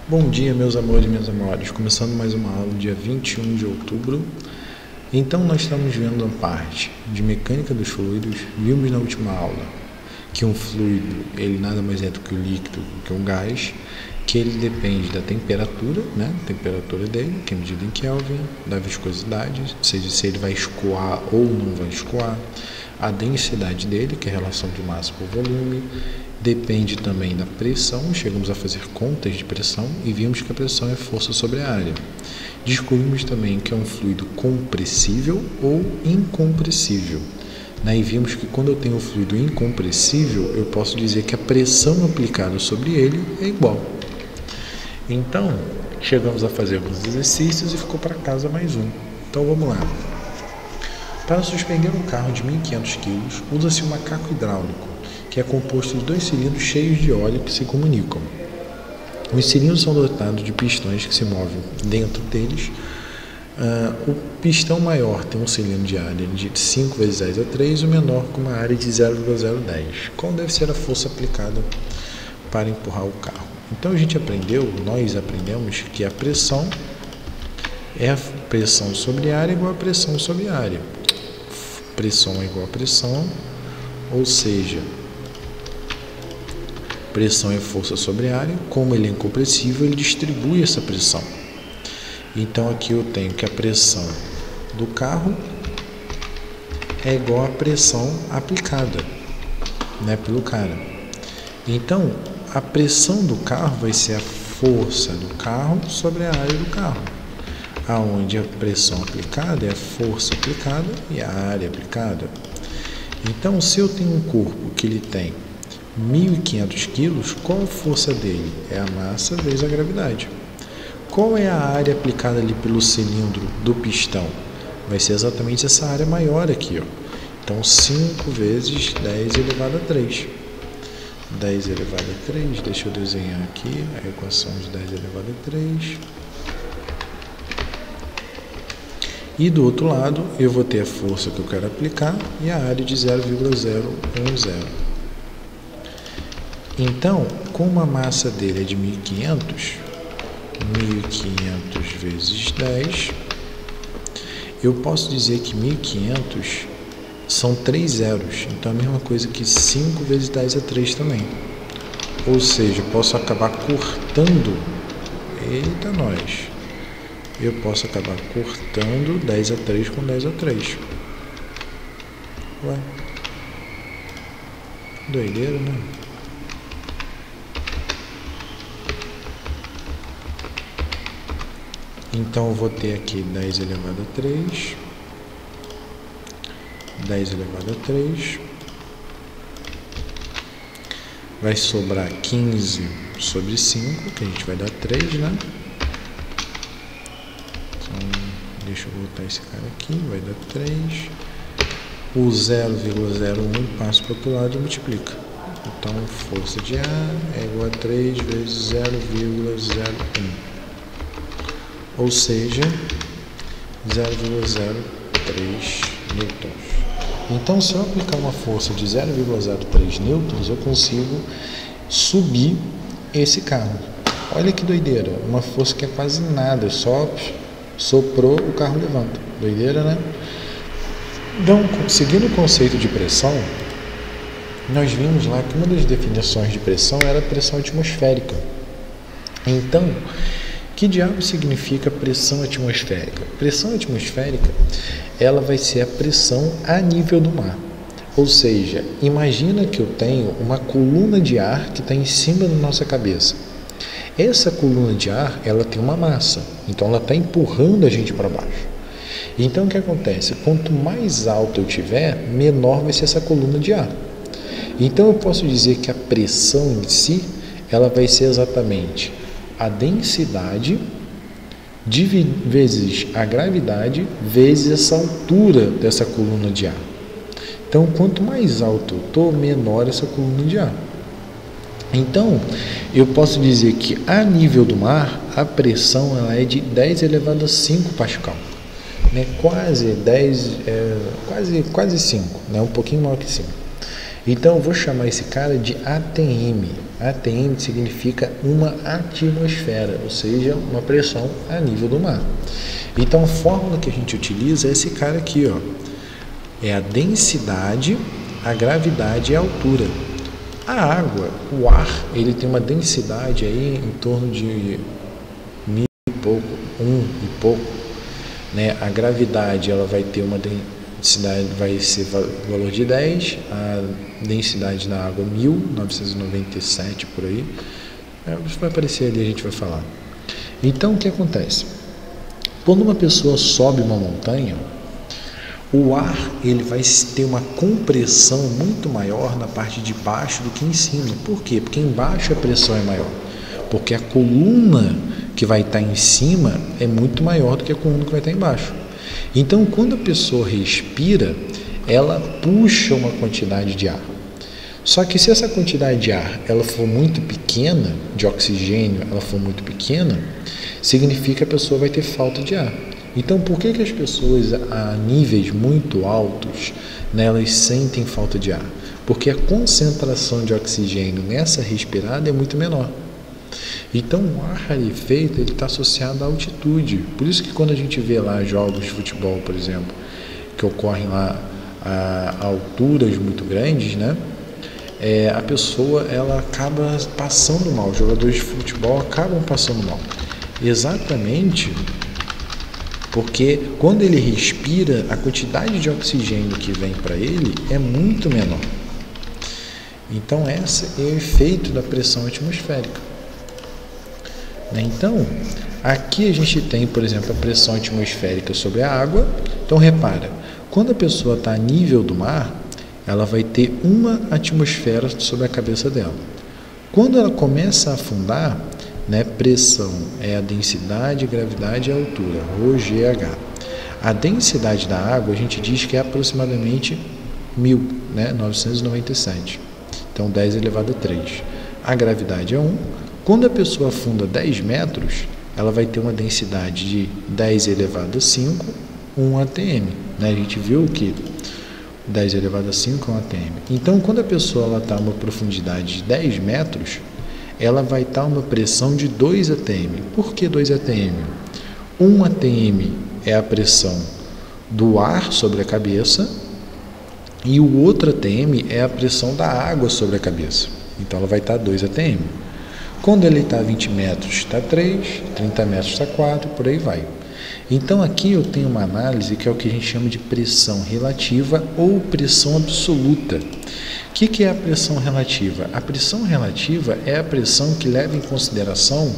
Bom dia, meus amores e minhas amores. Começando mais uma aula, dia 21 de outubro. Então, nós estamos vendo a parte de mecânica dos fluidos. Vimos na última aula que um fluido, ele nada mais é do que o líquido, que um gás, que ele depende da temperatura, né? A temperatura dele, que é medida em Kelvin, da viscosidade, ou seja, se ele vai escoar ou não vai escoar, a densidade dele, que é a relação de massa por volume, depende também da pressão. Chegamos a fazer contas de pressão e vimos que a pressão é força sobre a área. Descobrimos também que é um fluido compressível ou incompressível. E vimos que quando eu tenho um fluido incompressível, eu posso dizer que a pressão aplicada sobre ele é igual. Então, chegamos a fazer alguns exercícios e ficou para casa mais um. Então, vamos lá. Para suspender um carro de 1.500 kg, usa-se um macaco hidráulico, que é composto de 2 cilindros cheios de óleo que se comunicam. Os cilindros são dotados de pistões que se movem dentro deles. O pistão maior tem um cilindro de área de 5 vezes 10 a 3, o menor com uma área de 0,010. Qual deve ser a força aplicada para empurrar o carro? Então nós aprendemos que a pressão é a pressão sobre a área igual a pressão sobre a área. Pressão é igual a pressão, ou seja, pressão é força sobre a área. Como ele é incompressível, ele distribui essa pressão. Então aqui eu tenho que a pressão do carro é igual à pressão aplicada, né, pelo cara. Então a pressão do carro vai ser a força do carro sobre a área do carro, aonde a pressão aplicada é a força aplicada e a área aplicada. Então, se eu tenho um corpo que ele tem 1.500 kg, qual a força dele? É a massa vezes a gravidade. Qual é a área aplicada ali pelo cilindro do pistão? Vai ser exatamente essa área maior aqui, ó. Então, 5 vezes 10 elevado a 3. 10 elevado a 3, deixa eu desenhar aqui a equação de 10 elevado a 3. E do outro lado, eu vou ter a força que eu quero aplicar e a área de 0,010. Então, como a massa dele é de 1.500 vezes 10, eu posso dizer que 1.500 são 3 zeros. Então, é a mesma coisa que 5 vezes 10 a 3 também. Ou seja, eu posso acabar cortando. Eita, nós! Eu posso acabar cortando 10 a 3 com 10 a 3. Ué? Doideira, né? Então, eu vou ter aqui 10 elevado a 3. 10 elevado a 3. Vai sobrar 15 sobre 5, que a gente vai dar 3, né? Deixa eu botar esse cara aqui, vai dar 3. O 0,01 passa para o outro lado e multiplica. Então, força de A é igual a 3 vezes 0,01. Ou seja, 0,03 newtons. Então, se eu aplicar uma força de 0,03 newtons, eu consigo subir esse carro. Olha que doideira, uma força que é quase nada, só soprou, o carro levanta. Doideira, né? Então, seguindo o conceito de pressão, nós vimos lá que uma das definições de pressão era a pressão atmosférica. Então, que diabo significa pressão atmosférica? Pressão atmosférica, ela vai ser a pressão a nível do mar. Ou seja, imagina que eu tenho uma coluna de ar que está em cima da nossa cabeça. Essa coluna de ar, ela tem uma massa, então ela está empurrando a gente para baixo. Então o que acontece? Quanto mais alto eu tiver, menor vai ser essa coluna de ar. Então eu posso dizer que a pressão em si, ela vai ser exatamente a densidade vezes a gravidade vezes essa altura dessa coluna de ar. Então quanto mais alto eu estou, menor essa coluna de ar. Então, eu posso dizer que a nível do mar, a pressão ela é de 10 elevado a 5 Pascal. Né? Quase 5, né? Um pouquinho maior que 5. Então eu vou chamar esse cara de ATM. ATM significa uma atmosfera, ou seja, uma pressão a nível do mar. Então a fórmula que a gente utiliza é esse cara aqui, ó. É a densidade, a gravidade e a altura. A água, o ar, ele tem uma densidade aí em torno de 1.000 e pouco, 1 e pouco, né? A gravidade, ela vai ter uma densidade, vai ser valor de 10, a densidade da água 1.997 por aí. Isso vai aparecer ali, a gente vai falar. Então o que acontece? Quando uma pessoa sobe uma montanha, o ar ele vai ter uma compressão muito maior na parte de baixo do que em cima. Por quê? Porque embaixo a pressão é maior. Porque a coluna que vai estar em cima é muito maior do que a coluna que vai estar embaixo. Então, quando a pessoa respira, ela puxa uma quantidade de ar. Só que se essa quantidade de ar ela for muito pequena, de oxigênio, ela for muito pequena, significa que a pessoa vai ter falta de ar. Então, por que as pessoas a níveis muito altos, né, elas sentem falta de ar? Porque a concentração de oxigênio nessa respirada é muito menor. Então, o ar rarefeito está associado à altitude. Por isso que quando a gente vê lá jogos de futebol, por exemplo, que ocorrem lá a alturas muito grandes, né, a pessoa ela acaba passando mal. Os jogadores de futebol acabam passando mal. Exatamente porque quando ele respira, a quantidade de oxigênio que vem para ele é muito menor. Então, esse é o efeito da pressão atmosférica. Então, aqui a gente tem, por exemplo, a pressão atmosférica sobre a água. Então, repara, quando a pessoa está a nível do mar, ela vai ter uma atmosfera sobre a cabeça dela. Quando ela começa a afundar, né, pressão é a densidade, gravidade e a altura, ρGH. A densidade da água a gente diz que é aproximadamente 1.000, né, 997. Então 10 elevado a 3. A gravidade é 1. Quando a pessoa afunda 10 metros, ela vai ter uma densidade de 10 elevado a 5, 1 atm. Né? A gente viu que 10 elevado a 5 é 1 atm. Então, quando a pessoa está a uma profundidade de 10 metros, ela vai estar a uma pressão de 2 atm. Por que 2 atm? 1 atm é a pressão do ar sobre a cabeça e o outro atm é a pressão da água sobre a cabeça. Então, ela vai estar a 2 atm. Quando ele está a 20 metros, está 3, 30 metros está 4, por aí vai. Então, aqui eu tenho uma análise que é o que a gente chama de pressão relativa ou pressão absoluta. O que é a pressão relativa? A pressão relativa é a pressão que leva em consideração,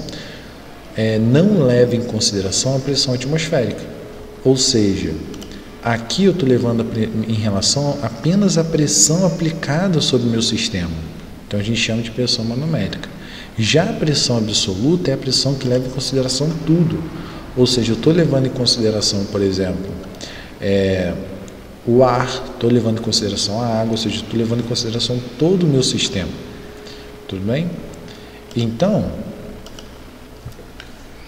não leva em consideração a pressão atmosférica. Ou seja, aqui eu estou levando em relação apenas à pressão aplicada sobre o meu sistema. Então, a gente chama de pressão manométrica. Já a pressão absoluta é a pressão que leva em consideração tudo. Ou seja, eu estou levando em consideração, por exemplo, o ar, estou levando em consideração a água, ou seja, estou levando em consideração todo o meu sistema. Tudo bem? Então,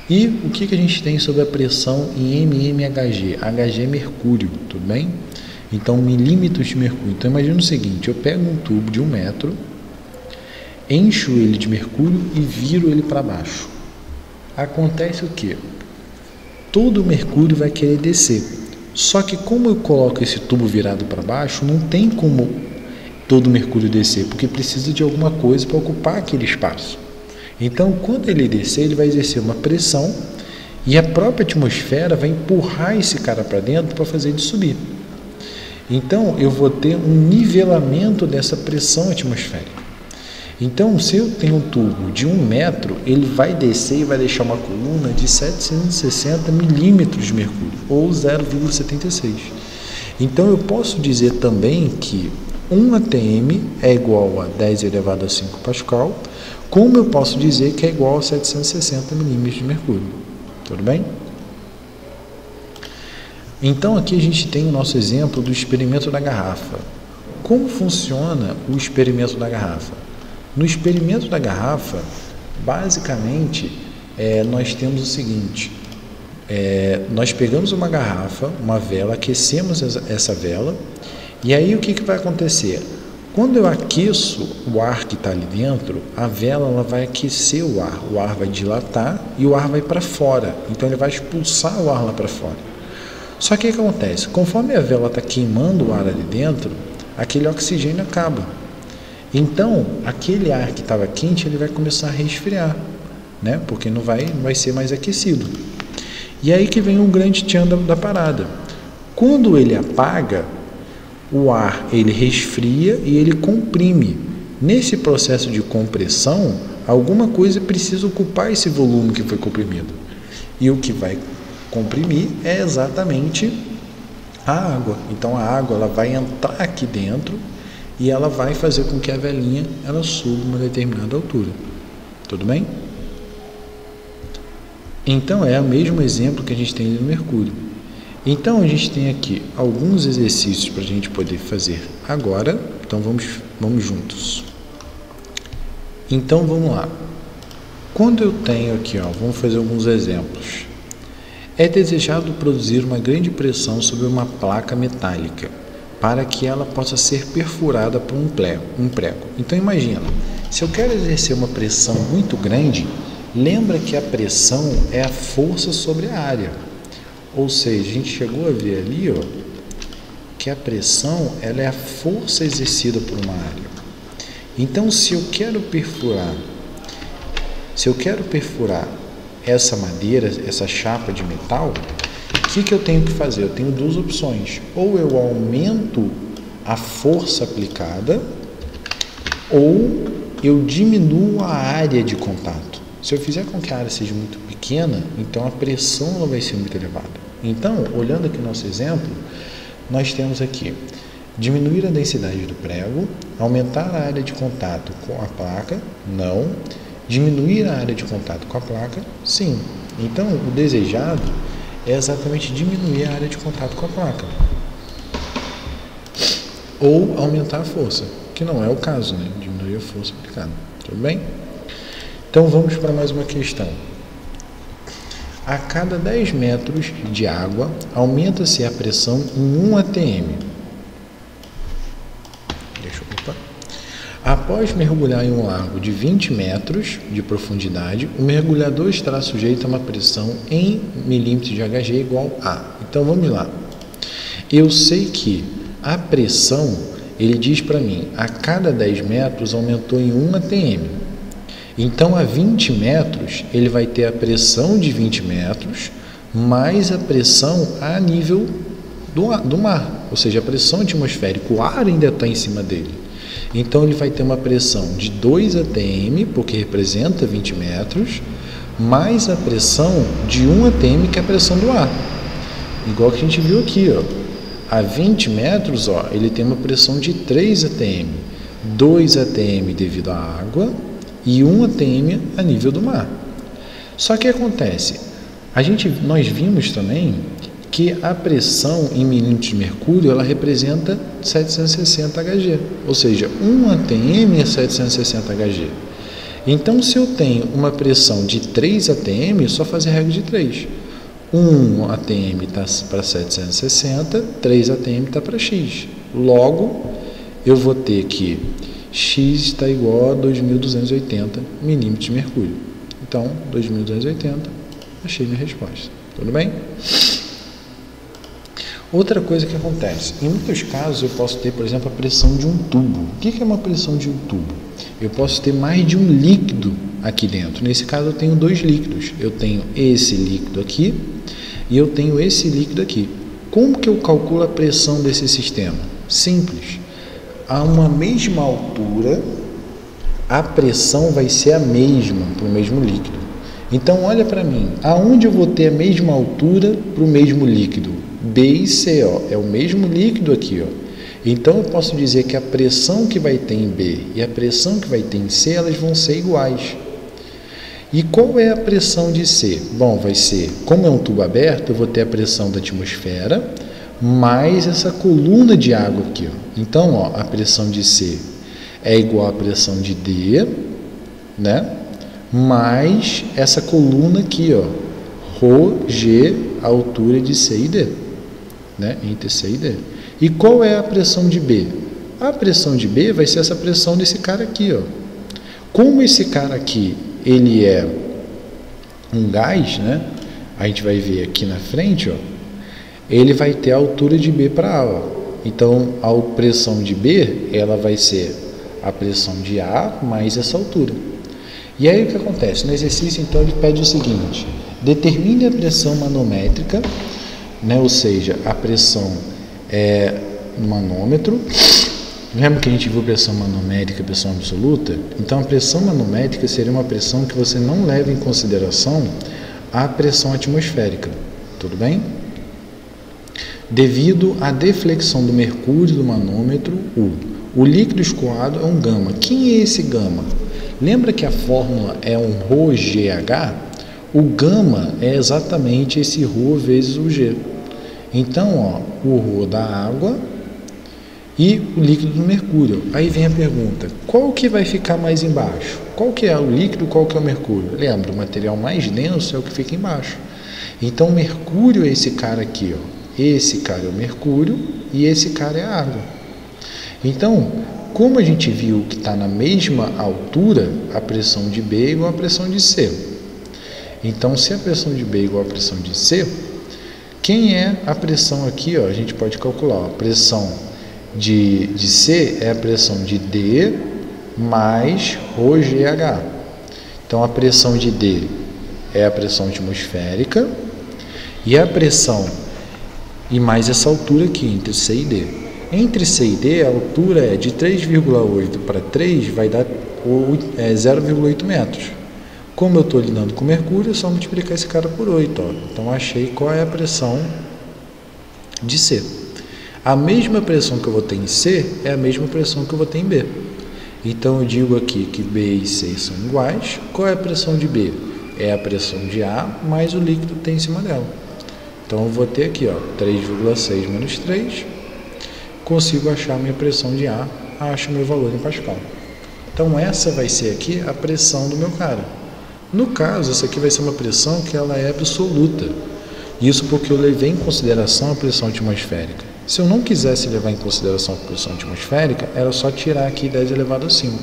e o que a gente tem sobre a pressão em mmHg? Hg é mercúrio, tudo bem? Então, milímetros de mercúrio. Então, imagina o seguinte, eu pego um tubo de 1 metro, encho ele de mercúrio e viro ele para baixo. Acontece o quê? Todo o mercúrio vai querer descer. Só que como eu coloco esse tubo virado para baixo, não tem como todo o mercúrio descer, porque precisa de alguma coisa para ocupar aquele espaço. Então, quando ele descer, ele vai exercer uma pressão e a própria atmosfera vai empurrar esse cara para dentro para fazer ele subir. Então, eu vou ter um nivelamento dessa pressão atmosférica. Então, se eu tenho um tubo de 1 metro, ele vai descer e vai deixar uma coluna de 760 milímetros de mercúrio, ou 0,76. Então, eu posso dizer também que 1 atm é igual a 10 elevado a 5 pascal, como eu posso dizer que é igual a 760 milímetros de mercúrio. Tudo bem? Então, aqui a gente tem o nosso exemplo do experimento da garrafa. Como funciona o experimento da garrafa? No experimento da garrafa, basicamente, nós temos o seguinte, nós pegamos uma garrafa, uma vela, aquecemos essa vela, e aí o que vai acontecer? Quando eu aqueço o ar que está ali dentro, a vela ela vai aquecer o ar vai dilatar e o ar vai para fora, então ele vai expulsar o ar lá para fora. Só que o que acontece? Conforme a vela está queimando o ar ali dentro, aquele oxigênio acaba. Então, aquele ar que estava quente, ele vai começar a resfriar, né? Porque não vai ser mais aquecido. E aí que vem o grande tchan da parada. Quando ele apaga, o ar ele resfria e ele comprime. Nesse processo de compressão, alguma coisa precisa ocupar esse volume que foi comprimido. E o que vai comprimir é exatamente a água. Então a água ela vai entrar aqui dentro e ela vai fazer com que a velinha ela suba uma determinada altura. Tudo bem? Então é o mesmo exemplo que a gente tem no mercúrio. Então a gente tem aqui alguns exercícios para a gente poder fazer agora. Então vamos juntos. Então vamos lá. Quando eu tenho aqui, vamos fazer alguns exemplos. É desejado produzir uma grande pressão sobre uma placa metálica para que ela possa ser perfurada por um prego. Então imagina, se eu quero exercer uma pressão muito grande, lembra que a pressão é a força sobre a área. Ou seja, a gente chegou a ver ali, que a pressão ela é a força exercida por uma área. Então, se eu quero perfurar essa madeira, essa chapa de metal, o que eu tenho que fazer? Eu tenho duas opções. Ou eu aumento a força aplicada, ou eu diminuo a área de contato. Se eu fizer com que a área seja muito pequena, então a pressão não vai ser muito elevada. Então, olhando aqui o nosso exemplo, nós temos aqui diminuir a densidade do prego, aumentar a área de contato com a placa, não. Diminuir a área de contato com a placa, sim. Então, o desejado é exatamente diminuir a área de contato com a placa. Ou aumentar a força, que não é o caso, né? Diminuir a força aplicada. Tudo bem? Então, vamos para mais uma questão. A cada 10 metros de água, aumenta-se a pressão em 1 atm. Após mergulhar em um lago de 20 metros de profundidade, o mergulhador estará sujeito a uma pressão em milímetros de Hg igual a. Então, vamos lá. Eu sei que a pressão, ele diz para mim, a cada 10 metros aumentou em 1 atm. Então, a 20 metros, ele vai ter a pressão de 20 metros, mais a pressão a nível do mar, ou seja, a pressão atmosférica, o ar ainda está em cima dele. Então, ele vai ter uma pressão de 2 atm, porque representa 20 metros, mais a pressão de 1 atm, que é a pressão do ar. Igual que a gente viu aqui, a 20 metros, ele tem uma pressão de 3 atm, 2 atm devido à água, e 1 atm a nível do mar. Só que acontece, nós vimos também que a pressão em milímetros de mercúrio, ela representa 760 Hg, ou seja, 1 atm é 760 Hg. Então, se eu tenho uma pressão de 3 atm, é só fazer regra de 3. 1 atm está para 760, 3 atm está para x. Logo, eu vou ter que x está igual a 2.280 milímetros de mercúrio. Então, 2.280, achei minha resposta. Tudo bem? Outra coisa que acontece, em muitos casos eu posso ter, por exemplo, a pressão de um tubo. O que é uma pressão de um tubo? Eu posso ter mais de um líquido aqui dentro. Nesse caso eu tenho 2 líquidos. Eu tenho esse líquido aqui e eu tenho esse líquido aqui. Como que eu calculo a pressão desse sistema? Simples. A uma mesma altura, a pressão vai ser a mesma para o mesmo líquido. Então, olha para mim, aonde eu vou ter a mesma altura para o mesmo líquido? B e C, é o mesmo líquido aqui, Então, eu posso dizer que a pressão que vai ter em B e a pressão que vai ter em C, elas vão ser iguais. E qual é a pressão de C? Bom, vai ser, como é um tubo aberto, eu vou ter a pressão da atmosfera, mais essa coluna de água aqui, Então, a pressão de C é igual à pressão de D, né? Mais essa coluna aqui, ρg, a altura de C e D, né? Entre C e D. E qual é a pressão de B? A pressão de B vai ser essa pressão desse cara aqui, ó. Como esse cara aqui, ele é um gás, né? A gente vai ver aqui na frente, ó. Ele vai ter a altura de B para A, ó. Então, a pressão de B, ela vai ser a pressão de A mais essa altura. E aí o que acontece? No exercício, então, ele pede o seguinte: determine a pressão manométrica, né? Ou seja, a pressão no manômetro. Lembra que a gente viu pressão manométrica e pressão absoluta? Então, a pressão manométrica seria uma pressão que você não leva em consideração a pressão atmosférica. Tudo bem? Devido à deflexão do mercúrio do manômetro, o líquido escoado é um gama. Quem é esse gama? Lembra que a fórmula é um ρGH? O gama é exatamente esse ρ vezes o G. Então, ó, o ρ da água e o líquido do mercúrio. Aí vem a pergunta: qual que vai ficar mais embaixo? Qual que é o líquido, qual que é o mercúrio? Lembra, o material mais denso é o que fica embaixo. Então, o mercúrio é esse cara aqui, ó. Esse cara é o mercúrio e esse cara é a água. Então, como a gente viu que está na mesma altura, a pressão de B é igual à pressão de C. Então, se a pressão de B é igual à pressão de C, quem é a pressão aqui? Ó, a gente pode calcular. Ó, a pressão de C é a pressão de D mais ρGH. Então, a pressão de D é a pressão atmosférica e a pressão e mais essa altura aqui, entre C e D. Entre C e D, a altura é de 3,8 para 3, vai dar 0,8 metros. Como eu estou lidando com mercúrio, é só multiplicar esse cara por 8. Ó. Então, achei qual é a pressão de C. A mesma pressão que eu vou ter em C é a mesma pressão que eu vou ter em B. Então, eu digo aqui que B e C são iguais. Qual é a pressão de B? É a pressão de A mais o líquido que tem em cima dela. Então, eu vou ter aqui, ó, 3,6 menos 3. Consigo achar a minha pressão de A, acho meu valor em Pascal. Então, essa vai ser aqui a pressão do meu cara. No caso, essa aqui vai ser uma pressão que ela é absoluta. Isso porque eu levei em consideração a pressão atmosférica. Se eu não quisesse levar em consideração a pressão atmosférica, era só tirar aqui 10 elevado a 5.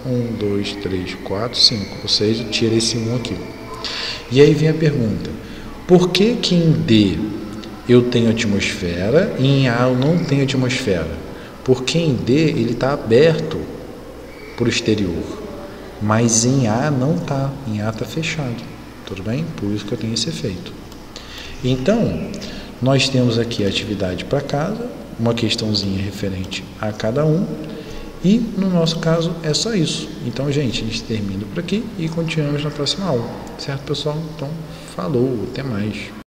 1, 2, 3, 4, 5. Ou seja, tira esse 1 aqui. E aí vem a pergunta: por que que em D eu tenho atmosfera e em A eu não tenho atmosfera? Porque em D ele está aberto para o exterior, mas em A não está, em A está fechado, tudo bem? Por isso que eu tenho esse efeito. Então, nós temos aqui a atividade para casa, uma questãozinha referente a cada um, e no nosso caso é só isso. Então, gente, a gente termina por aqui e continuamos na próxima aula, certo, pessoal? Então, falou, até mais.